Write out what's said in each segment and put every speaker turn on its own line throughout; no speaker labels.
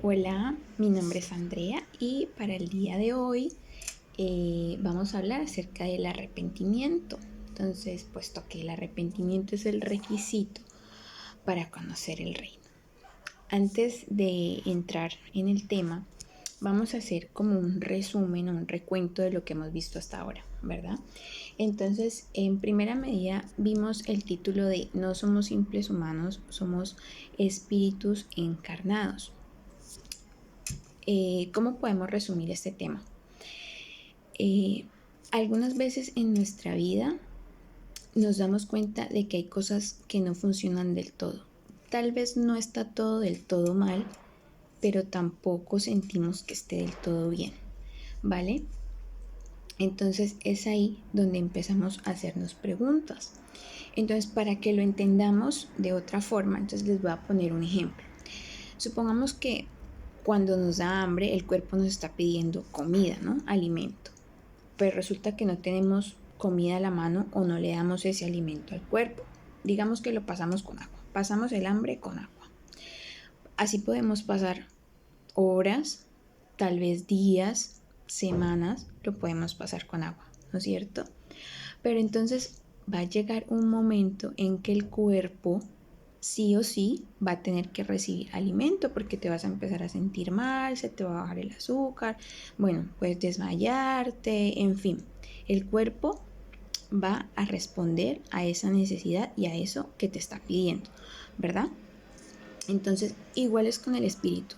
Hola, mi nombre es Andrea y para el día de hoy vamos a hablar acerca del arrepentimiento. Entonces, puesto que el arrepentimiento es el requisito para conocer el reino. Antes de entrar en el tema, vamos a hacer como un resumen o un recuento de lo que hemos visto hasta ahora, ¿verdad? Entonces, en primera medida vimos el título de No somos simples humanos, somos espíritus encarnados. ¿Cómo podemos resumir este tema? Eh, Algunas veces en nuestra vida nos damos cuenta de que hay cosas que no funcionan del todo. Tal vez no está todo del todo mal, pero tampoco sentimos que esté del todo bien, ¿vale? Entonces es ahí donde empezamos a hacernos preguntas. Entonces, para que lo entendamos de otra forma, entonces les voy a poner un ejemplo. Supongamos que cuando nos da hambre, el cuerpo nos está pidiendo comida, ¿no? Alimento. Pero resulta que no tenemos comida a la mano o no le damos ese alimento al cuerpo. Digamos que lo pasamos con agua. Pasamos el hambre con agua. Así podemos pasar horas, tal vez días, semanas, lo podemos pasar con agua, ¿no es cierto? Pero entonces va a llegar un momento en que el cuerpo sí o sí va a tener que recibir alimento porque te vas a empezar a sentir mal, se te va a bajar el azúcar, bueno, puedes desmayarte, en fin, el cuerpo va a responder a esa necesidad y a eso que te está pidiendo, ¿verdad? Entonces, igual es con el espíritu.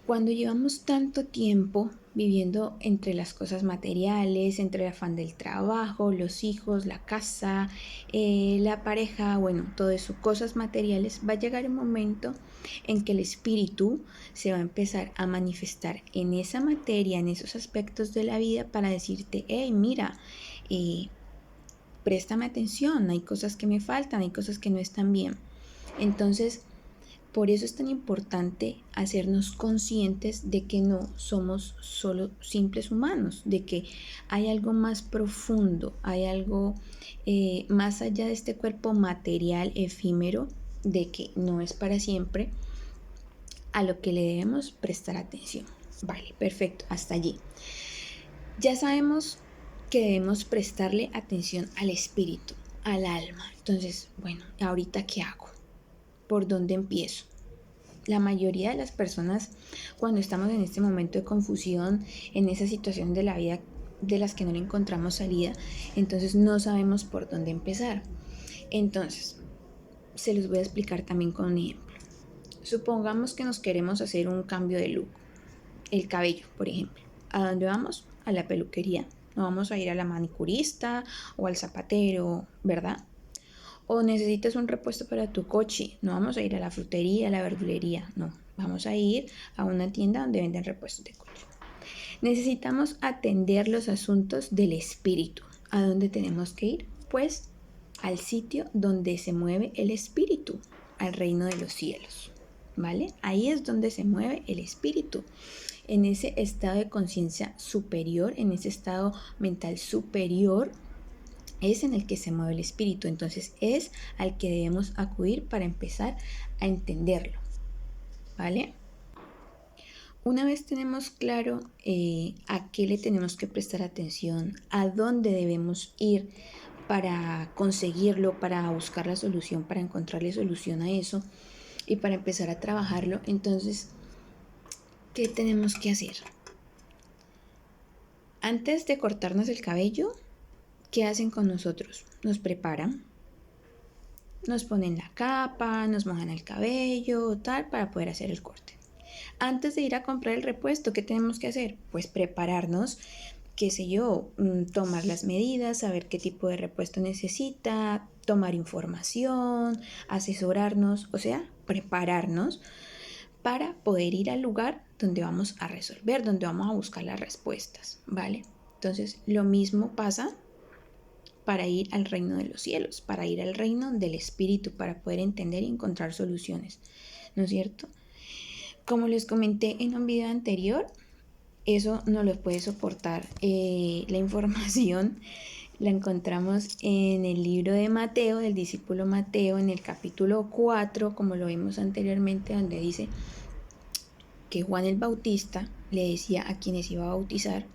Cuando llevamos tanto tiempo viviendo entre las cosas materiales, entre el afán del trabajo, los hijos, la casa, la pareja, bueno, todo eso, cosas materiales, va a llegar un momento en que el espíritu se va a empezar a manifestar en esa materia, en esos aspectos de la vida para decirte, hey, mira, eh, préstame atención, hay cosas que me faltan, hay cosas que no están bien. Entonces, por eso es tan importante hacernos conscientes de que no somos solo simples humanos, de que hay algo más profundo, hay algo más allá de este cuerpo material efímero, de que no es para siempre, a lo que le debemos prestar atención. Vale, perfecto, hasta allí. Ya sabemos que debemos prestarle atención al espíritu, al alma. Entonces, bueno, ¿ahorita qué hago? ¿Por dónde empiezo? La mayoría de las personas, cuando estamos en este momento de confusión, en esa situación de la vida de las que no le encontramos salida, entonces no sabemos por dónde empezar. Entonces, se los voy a explicar también con un ejemplo. Supongamos que nos queremos hacer un cambio de look, el cabello, por ejemplo. ¿A dónde vamos? A la peluquería. No vamos a ir a la manicurista o al zapatero, ¿verdad? O necesitas un repuesto para tu coche. No vamos a ir a la frutería, a la verdulería. No, vamos a ir a una tienda donde venden repuestos de coche. Necesitamos atender los asuntos del espíritu. ¿A dónde tenemos que ir? Pues al sitio donde se mueve el espíritu, al reino de los cielos. ¿Vale? Ahí es donde se mueve el espíritu, en ese estado de conciencia superior, en ese estado mental superior, es en el que se mueve el espíritu. Entonces es al que debemos acudir para empezar a entenderlo, ¿vale? Una vez tenemos claro a qué le tenemos que prestar atención, a dónde debemos ir para conseguirlo, para buscar la solución, para encontrarle solución a eso y para empezar a trabajarlo, entonces, ¿qué tenemos que hacer? Antes de cortarnos el cabello, ¿qué hacen con nosotros? Nos preparan, nos ponen la capa, nos mojan el cabello, tal, para poder hacer el corte. Antes de ir a comprar el repuesto, ¿qué tenemos que hacer? Pues prepararnos, qué sé yo, tomar las medidas, saber qué tipo de repuesto necesita, tomar información, asesorarnos, o sea, prepararnos para poder ir al lugar donde vamos a resolver, donde vamos a buscar las respuestas, ¿vale? Entonces, lo mismo pasa para ir al reino de los cielos, para ir al reino del espíritu, para poder entender y encontrar soluciones, ¿no es cierto? Como les comenté en un video anterior, eso no lo puede soportar. La información la encontramos en el libro de Mateo, del discípulo Mateo, en el capítulo 4, como lo vimos anteriormente, donde dice, porque Juan el Bautista le decía a quienes iba a bautizar,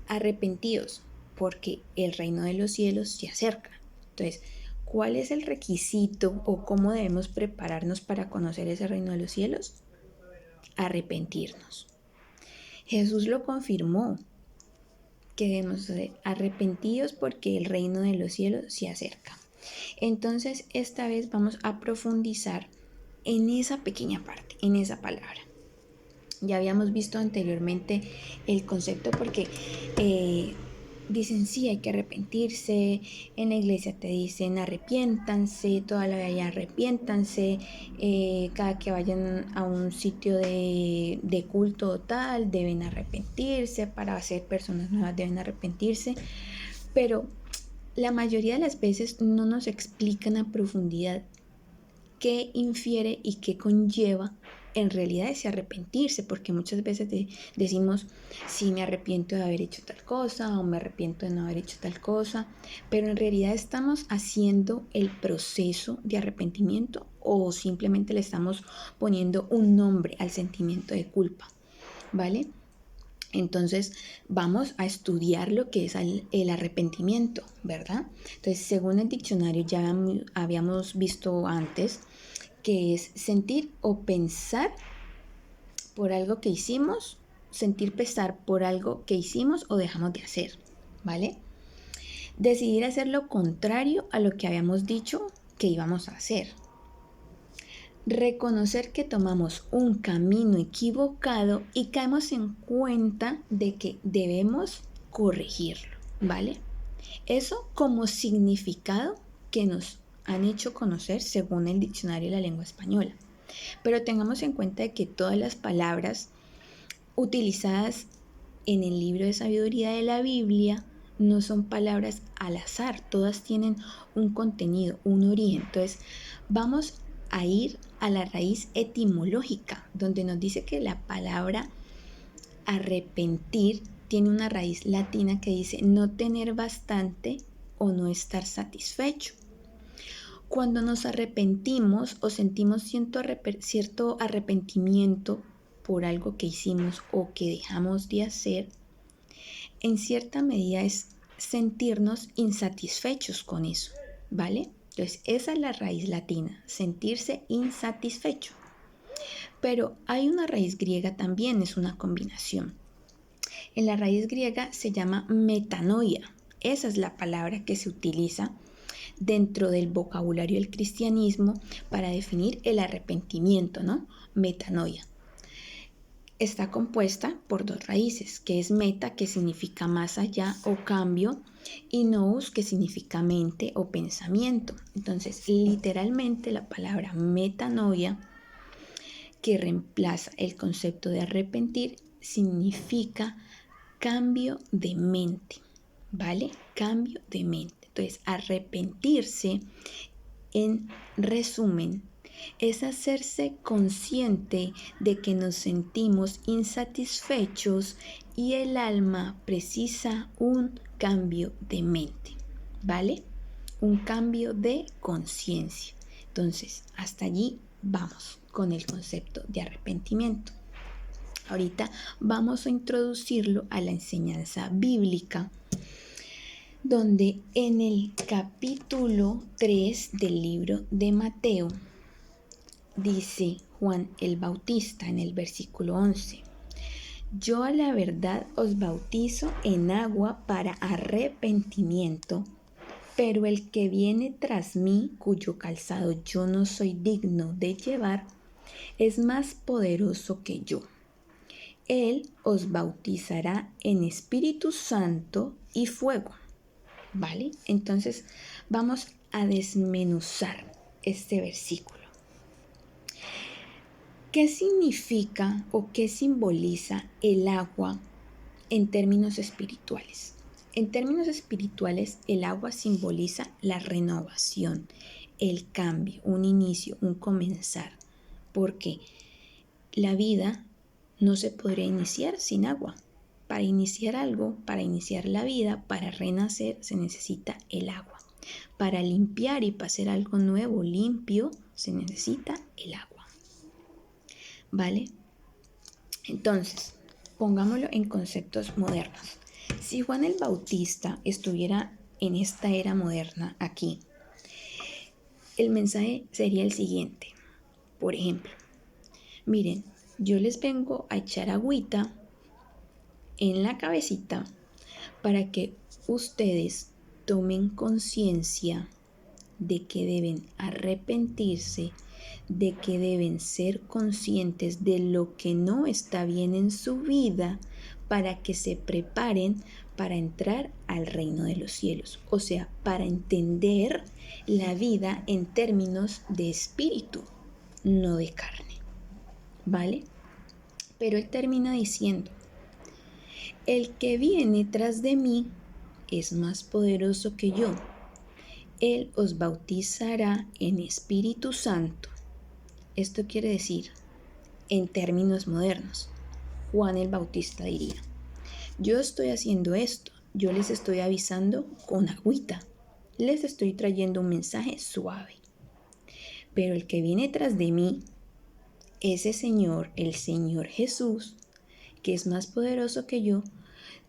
arrepentíos, porque el reino de los cielos se acerca. Entonces, ¿cuál es el requisito o cómo debemos prepararnos para conocer ese reino de los cielos? Arrepentirnos. Jesús lo confirmó, que debemos ser arrepentidos porque el reino de los cielos se acerca. Entonces, esta vez vamos a profundizar en esa pequeña parte, en esa palabra. Ya habíamos visto anteriormente el concepto porque dicen sí, hay que arrepentirse, en la iglesia te dicen arrepiéntanse, toda la vida arrepiéntanse, cada que vayan a un sitio de culto tal deben arrepentirse, para ser personas nuevas deben arrepentirse, pero la mayoría de las veces no nos explican a profundidad qué infiere y qué conlleva en realidad ese arrepentirse, porque muchas veces decimos, sí, me arrepiento de haber hecho tal cosa o me arrepiento de no haber hecho tal cosa, pero en realidad estamos haciendo el proceso de arrepentimiento o simplemente le estamos poniendo un nombre al sentimiento de culpa, ¿vale? Entonces vamos a estudiar lo que es el arrepentimiento, ¿verdad? Entonces, según el diccionario ya habíamos visto antes que es sentir o pensar por algo que hicimos, sentir pesar por algo que hicimos o dejamos de hacer, ¿vale? Decidir hacer lo contrario a lo que habíamos dicho que íbamos a hacer. Reconocer que tomamos un camino equivocado y caemos en cuenta de que debemos corregirlo, ¿vale? Eso como significado que nos han hecho conocer según el diccionario de la lengua española. Pero tengamos en cuenta que todas las palabras utilizadas en el libro de sabiduría de la Biblia no son palabras al azar, todas tienen un contenido, un origen. Entonces, vamos a ir a la raíz etimológica, donde nos dice que la palabra arrepentir tiene una raíz latina que dice no tener bastante o no estar satisfecho. Cuando nos arrepentimos o sentimos cierto arrepentimiento por algo que hicimos o que dejamos de hacer, en cierta medida es sentirnos insatisfechos con eso, ¿vale? Entonces, esa es la raíz latina, sentirse insatisfecho. Pero hay una raíz griega también, es una combinación. En la raíz griega se llama metanoia. Esa es la palabra que se utiliza dentro del vocabulario del cristianismo para definir el arrepentimiento, ¿no? Metanoia. Está compuesta por dos raíces, que es meta, que significa más allá o cambio, y nous, que significa mente o pensamiento. Entonces, literalmente la palabra metanoia, que reemplaza el concepto de arrepentir, significa cambio de mente, ¿vale? Cambio de mente. Entonces, arrepentirse, en resumen, es hacerse consciente de que nos sentimos insatisfechos y el alma precisa un cambio de mente, ¿vale? Un cambio de conciencia. Entonces, hasta allí vamos con el concepto de arrepentimiento. Ahorita vamos a introducirlo a la enseñanza bíblica, donde en el capítulo 3 del libro de Mateo dice Juan el Bautista en el versículo 11: yo a la verdad os bautizo en agua para arrepentimiento, pero el que viene tras mí, cuyo calzado yo no soy digno de llevar, es más poderoso que yo. Él os bautizará en Espíritu Santo y fuego. ¿Vale? Entonces vamos a desmenuzar este versículo. ¿Qué significa o qué simboliza el agua en términos espirituales? En términos espirituales, el agua simboliza la renovación, el cambio, un inicio, un comenzar, porque la vida no se podría iniciar sin agua. Para iniciar algo, para iniciar la vida, para renacer, se necesita el agua. Para limpiar y para hacer algo nuevo, limpio, se necesita el agua. ¿Vale? Entonces, pongámoslo en conceptos modernos. Si Juan el Bautista estuviera en esta era moderna aquí, el mensaje sería el siguiente. Por ejemplo, miren, yo les vengo a echar agüita en la cabecita para que ustedes tomen conciencia de que deben arrepentirse, de que deben ser conscientes de lo que no está bien en su vida para que se preparen para entrar al reino de los cielos, o sea, para entender la vida en términos de espíritu, no de carne, ¿vale? Pero él termina diciendo, el que viene tras de mí es más poderoso que yo. Él os bautizará en Espíritu Santo. Esto quiere decir, en términos modernos, Juan el Bautista diría, yo estoy haciendo esto, yo les estoy avisando con agüita, les estoy trayendo un mensaje suave. Pero el que viene tras de mí, ese Señor, el Señor Jesús, que es más poderoso que yo,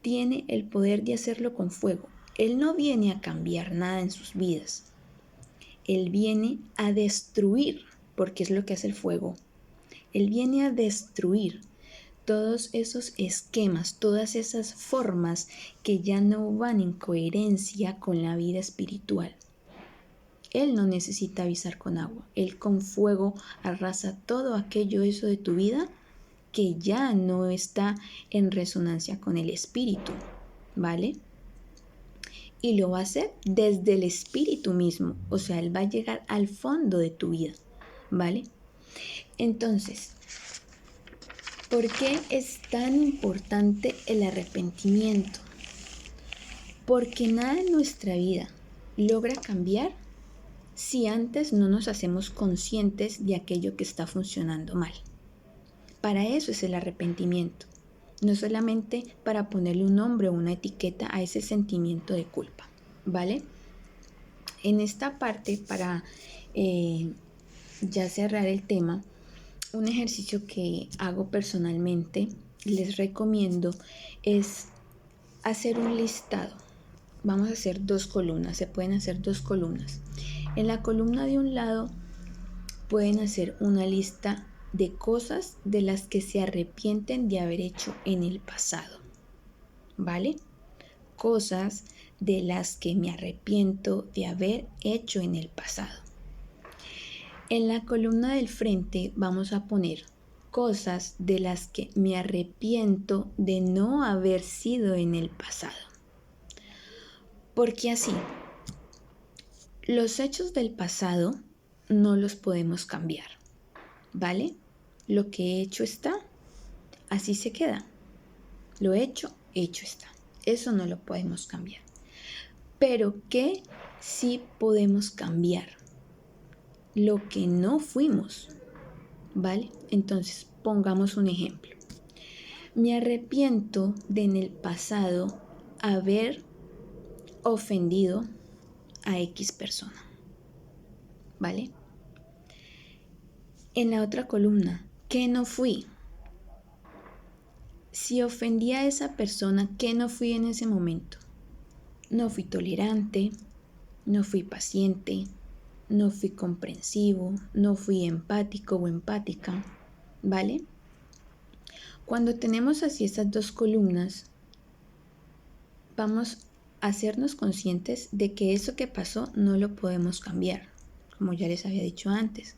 tiene el poder de hacerlo con fuego. Él no viene a cambiar nada en sus vidas. Él viene a destruir, porque es lo que hace el fuego. Él viene a destruir todos esos esquemas, todas esas formas que ya no van en coherencia con la vida espiritual. Él no necesita avisar con agua. Él con fuego arrasa todo aquello eso de tu vida que ya no está en resonancia con el espíritu, ¿vale? Y lo va a hacer desde el espíritu mismo, o sea, él va a llegar al fondo de tu vida, ¿vale? Entonces, ¿por qué es tan importante el arrepentimiento? Porque nada en nuestra vida logra cambiar si antes no nos hacemos conscientes de aquello que está funcionando mal. Para eso es el arrepentimiento, no solamente para ponerle un nombre o una etiqueta a ese sentimiento de culpa, ¿vale? En esta parte, para ya cerrar el tema, un ejercicio que hago personalmente, les recomiendo, es hacer un listado. Vamos a hacer 2 columnas, se pueden hacer 2 columnas. En la columna de un lado pueden hacer una lista de cosas de las que se arrepienten de haber hecho en el pasado, ¿vale? Cosas de las que me arrepiento de haber hecho en el pasado. En la columna del frente vamos a poner cosas de las que me arrepiento de no haber sido en el pasado. Porque así, los hechos del pasado no los podemos cambiar, ¿vale? Lo que he hecho está, así se queda. Lo hecho está. Eso no lo podemos cambiar. Pero ¿qué sí podemos cambiar? Lo que no fuimos, ¿vale? Entonces, pongamos un ejemplo. Me arrepiento de en el pasado haber ofendido a X persona, ¿vale? En la otra columna, ¿qué no fui? Si ofendí a esa persona, ¿qué no fui en ese momento? No fui tolerante, no fui paciente, no fui comprensivo, no fui empático o empática, ¿vale? Cuando tenemos así estas 2 columnas, vamos a hacernos conscientes de que eso que pasó no lo podemos cambiar, como ya les había dicho antes.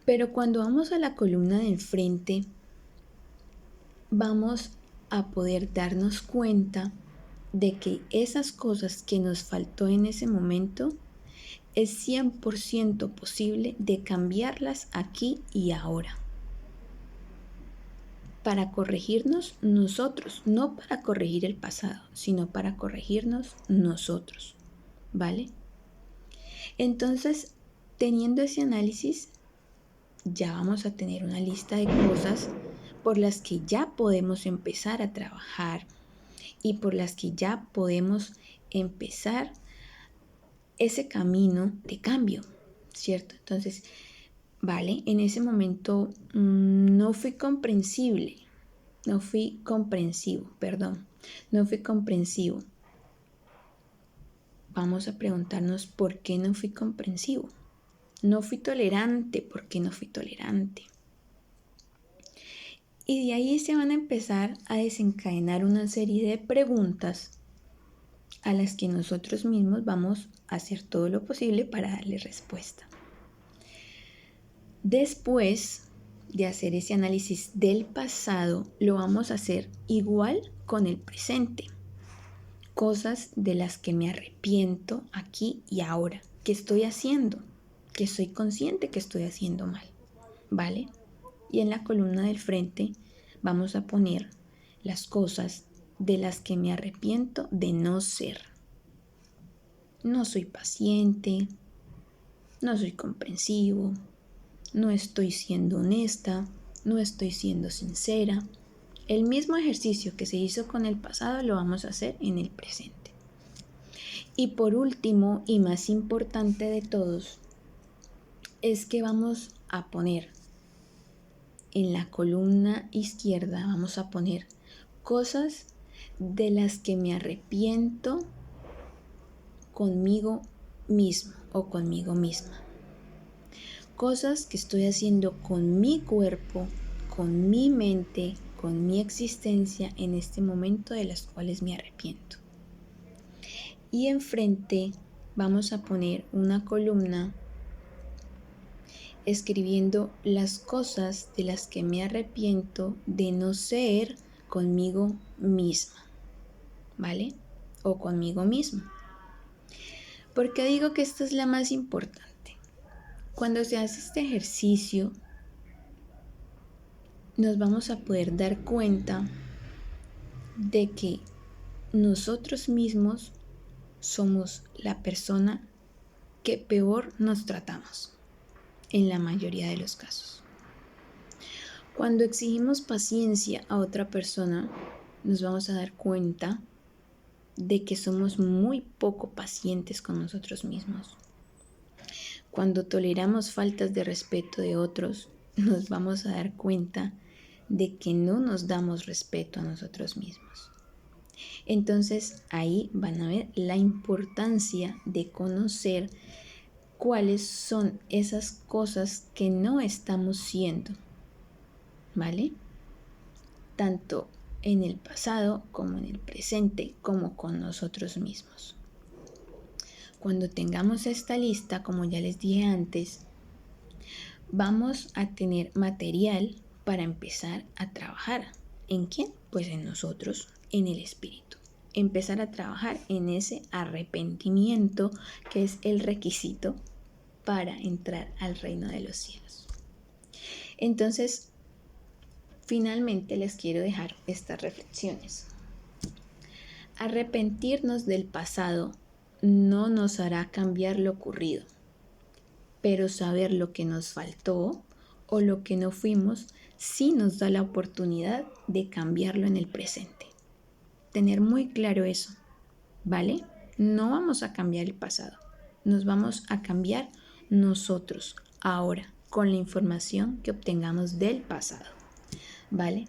Pero cuando vamos a la columna del frente, vamos a poder darnos cuenta de que esas cosas que nos faltó en ese momento es 100% posible de cambiarlas aquí y ahora. Para corregirnos nosotros, no para corregir el pasado, sino para corregirnos nosotros, ¿vale? Entonces, teniendo ese análisis, ya vamos a tener una lista de cosas por las que ya podemos empezar a trabajar y por las que ya podemos empezar ese camino de cambio, ¿cierto? Entonces, vale, en ese momento no fui comprensible, no fui comprensivo, perdón, no fui comprensivo. Vamos a preguntarnos por qué no fui comprensivo. No fui tolerante, ¿por qué no fui tolerante? Y de ahí se van a empezar a desencadenar una serie de preguntas a las que nosotros mismos vamos a hacer todo lo posible para darle respuesta. Después de hacer ese análisis del pasado, lo vamos a hacer igual con el presente. Cosas de las que me arrepiento aquí y ahora. ¿Qué estoy haciendo? Que soy consciente que estoy haciendo mal. ¿Vale? Y en la columna del frente vamos a poner las cosas de las que me arrepiento de no ser. No soy paciente, no soy comprensivo, no estoy siendo honesta, no estoy siendo sincera. El mismo ejercicio que se hizo con el pasado lo vamos a hacer en el presente. Y por último, y más importante de todos, es que vamos a poner en la columna izquierda, vamos a poner cosas de las que me arrepiento conmigo mismo o conmigo misma. Cosas que estoy haciendo con mi cuerpo, con mi mente, con mi existencia en este momento de las cuales me arrepiento. Y enfrente vamos a poner una columna escribiendo las cosas de las que me arrepiento de no ser conmigo misma, ¿vale? O conmigo mismo. ¿Por qué digo que esta es la más importante? Cuando se hace este ejercicio, nos vamos a poder dar cuenta de que nosotros mismos somos la persona que peor nos tratamos en la mayoría de los casos. Cuando exigimos paciencia a otra persona, nos vamos a dar cuenta de que somos muy poco pacientes con nosotros mismos. Cuando toleramos faltas de respeto de otros, nos vamos a dar cuenta de que no nos damos respeto a nosotros mismos. Entonces ahí van a ver la importancia de conocer cuáles son esas cosas que no estamos siendo, ¿vale? Tanto en el pasado como en el presente, como con nosotros mismos. Cuando tengamos esta lista, como ya les dije antes, vamos a tener material para empezar a trabajar. ¿En quién? Pues en nosotros, en el espíritu. Empezar a trabajar en ese arrepentimiento que es el requisito para entrar al reino de los cielos. Entonces, finalmente les quiero dejar estas reflexiones. Arrepentirnos del pasado no nos hará cambiar lo ocurrido, pero saber lo que nos faltó o lo que no fuimos sí nos da la oportunidad de cambiarlo en el presente. Tener muy claro eso, ¿vale? No vamos a cambiar el pasado, nos vamos a cambiar nosotros ahora con la información que obtengamos del pasado, ¿vale?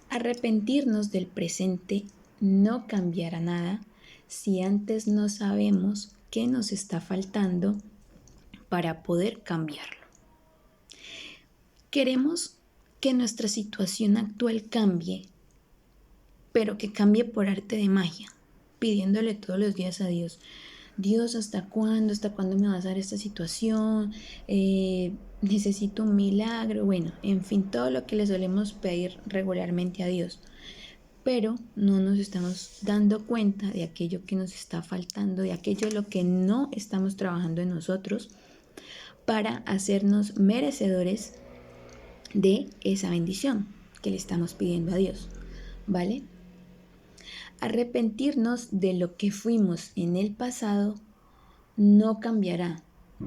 Arrepentirnos del presente no cambiará nada si antes no sabemos qué nos está faltando para poder cambiarlo. Queremos que nuestra situación actual cambie, pero que cambie por arte de magia, pidiéndole todos los días a Dios: Dios, ¿hasta cuándo? ¿Hasta cuándo me vas a dar esta situación? Necesito un milagro. Bueno, en fin, todo lo que le solemos pedir regularmente a Dios. Pero no nos estamos dando cuenta de aquello que nos está faltando, de aquello lo que no estamos trabajando en nosotros para hacernos merecedores de esa bendición que le estamos pidiendo a Dios, ¿vale? Arrepentirnos de lo que fuimos en el pasado no cambiará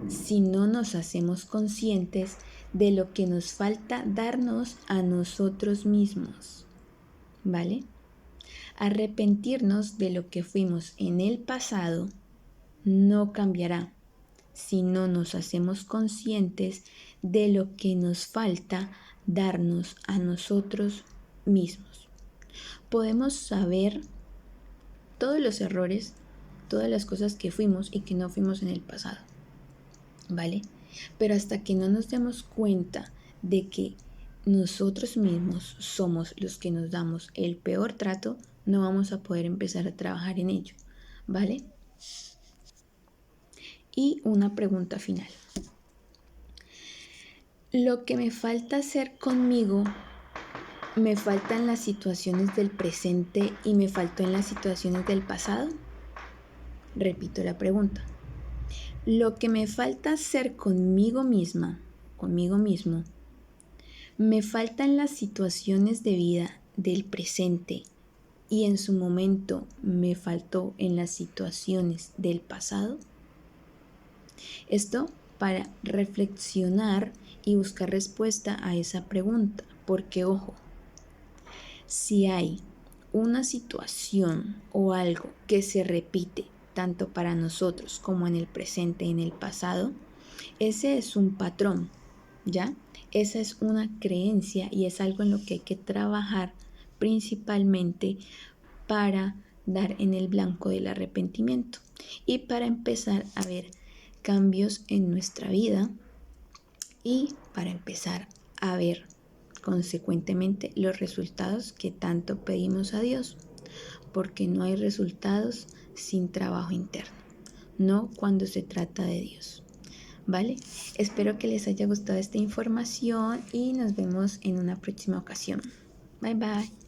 si no nos hacemos conscientes de lo que nos falta darnos a nosotros mismos, ¿vale? Arrepentirnos de lo que fuimos en el pasado no cambiará si no nos hacemos conscientes de lo que nos falta darnos a nosotros mismos. Podemos saber todos los errores, todas las cosas que fuimos y que no fuimos en el pasado, ¿vale? Pero hasta que no nos demos cuenta de que nosotros mismos somos los que nos damos el peor trato, no vamos a poder empezar a trabajar en ello, ¿vale? Y una pregunta final. Lo que me falta hacer conmigo, ¿me falta en las situaciones del presente y me faltó en las situaciones del pasado? Repito la pregunta. Lo que me falta hacer conmigo misma, conmigo mismo, ¿me falta en las situaciones de vida del presente y en su momento me faltó en las situaciones del pasado? Esto para reflexionar y buscar respuesta a esa pregunta, porque ojo, si hay una situación o algo que se repite tanto para nosotros como en el presente y en el pasado, ese es un patrón, ¿ya? Esa es una creencia y es algo en lo que hay que trabajar principalmente para dar en el blanco del arrepentimiento y para empezar a ver cambios en nuestra vida y para empezar a ver consecuentemente los resultados que tanto pedimos a Dios, porque no hay resultados sin trabajo interno, no cuando se trata de Dios. ¿Vale? Espero que les haya gustado esta información y nos vemos en una próxima ocasión. Bye bye.